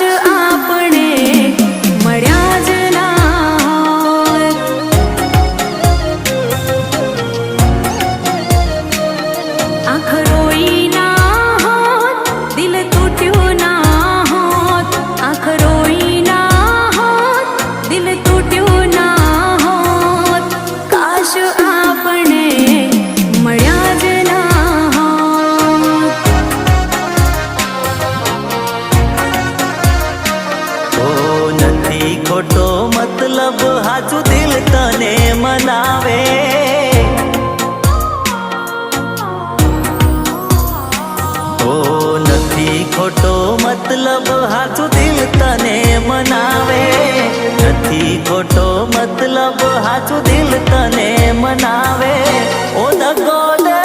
આપણે મળ્યા જ ના હોત. આંખ રોઈ ના હોત, દિલ તૂટ્યું ના હોત. આંખ રોઈ ના હોત, દિલ તૂટ્યું ના હોત. કાશ આપણે મળ્યા જ ના હોત. નથી ખોટો મતલબ હાચું દિલ તને મનાવે. ઓ નથી ખોટો મતલબ હાચું દિલ તને મનાવે. નથી ખોટો મતલબ હાચું દિલ તને મનાવે. ઓ દગો દે